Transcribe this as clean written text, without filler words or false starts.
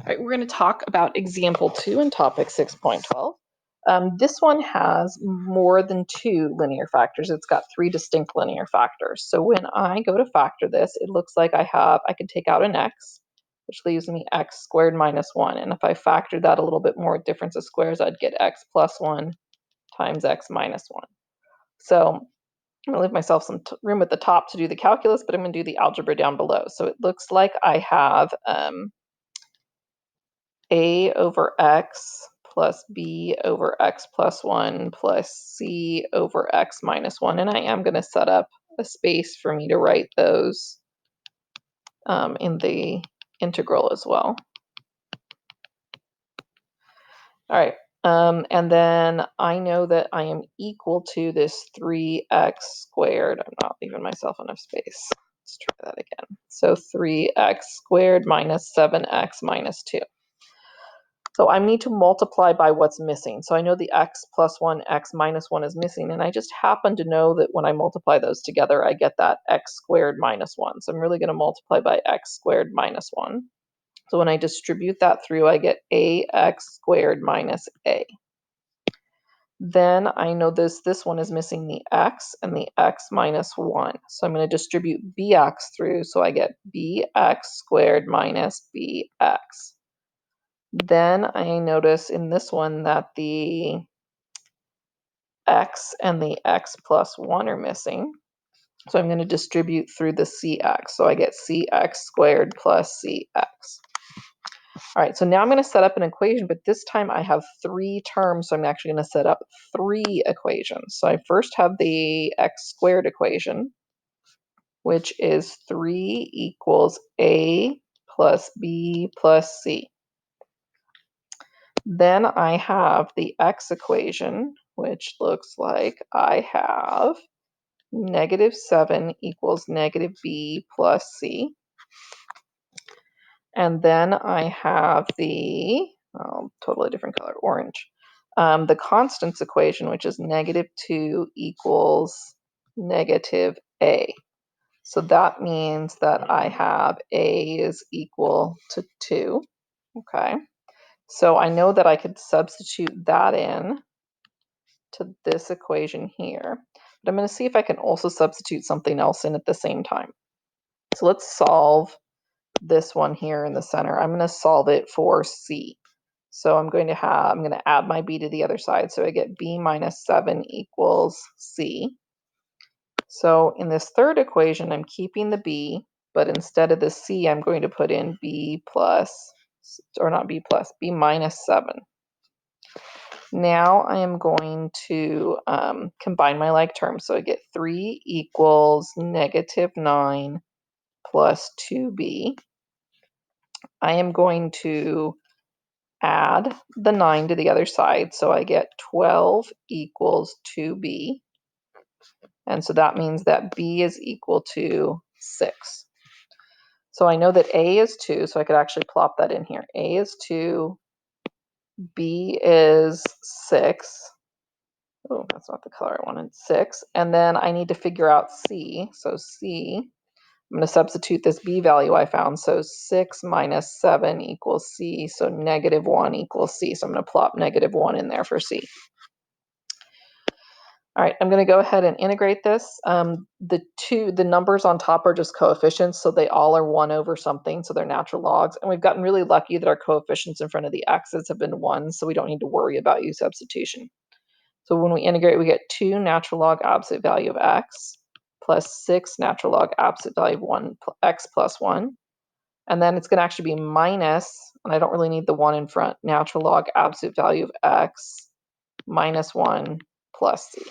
right, we're going to talk about example 2 in topic 6.12. This one has more than 2 linear factors. It's got 3 distinct linear factors. So when I go to factor this, it looks like I can take out an x, which leaves me x squared minus 1. And if I factored that a little bit more, difference of squares, I'd get x plus 1 times x minus 1. So I'm going to leave myself some room at the top to do the calculus, but I'm going to do the algebra down below. So it looks like I have a over x plus b over x plus 1 plus c over x minus 1. And I am going to set up a space for me to write those in the integral as well. All right. And then I know that I am equal to this 3x squared. I'm not leaving myself enough space. Let's try that again. So 3x squared minus 7x minus 2. So I need to multiply by what's missing. So I know the x plus 1, x minus 1 is missing, and I just happen to know that when I multiply those together, I get that x squared minus 1. So I'm really going to multiply by x squared minus 1. So when I distribute that through, I get ax squared minus a. Then I know this one is missing the x and the x minus 1. So I'm going to distribute bx through, so I get bx squared minus bx. Then I notice in this one that the x and the x plus 1 are missing. So I'm going to distribute through the cx. So I get cx squared plus cx. All right, so now I'm going to set up an equation, but this time I have 3 terms, so I'm actually going to set up 3 equations. So I first have the x squared equation, which is 3 equals a plus b plus c. Then I have the x equation, which looks like I have negative 7 equals negative b plus c. And then I have the, totally different color, orange, the constants equation, which is negative 2 equals negative a. So that means that I have a is equal to 2. Okay. So I know that I could substitute that in to this equation here. But I'm going to see if I can also substitute something else in at the same time. So let's solve this one here in the center. I'm going to solve it for c. So I'm going to add my b to the other side. So I get b minus 7 equals c. So in this third equation, I'm keeping the b, but instead of the c, I'm going to put in b plus, or not b plus, b minus 7. Now I am going to combine my like terms. So I get 3 equals negative 9 plus 2b. I am going to add the 9 to the other side. So I get 12 equals 2b. And so that means that b is equal to 6. So I know that a is 2, so I could actually plop that in here. A is 2, b is 6. Oh, that's not the color I wanted, 6. And then I need to figure out c. So c, I'm going to substitute this b value I found. So 6 minus 7 equals c. So negative 1 equals c. So I'm going to plop negative 1 in there for c. All right, I'm going to go ahead and integrate this. The numbers on top are just coefficients, so they all are 1 over something, so they're natural logs. And we've gotten really lucky that our coefficients in front of the x's have been 1, so we don't need to worry about u substitution. So when we integrate, we get 2 natural log absolute value of x plus 6 natural log absolute value of x plus 1. And then it's going to actually be minus, and I don't really need the 1 in front, natural log absolute value of x minus 1 plus c.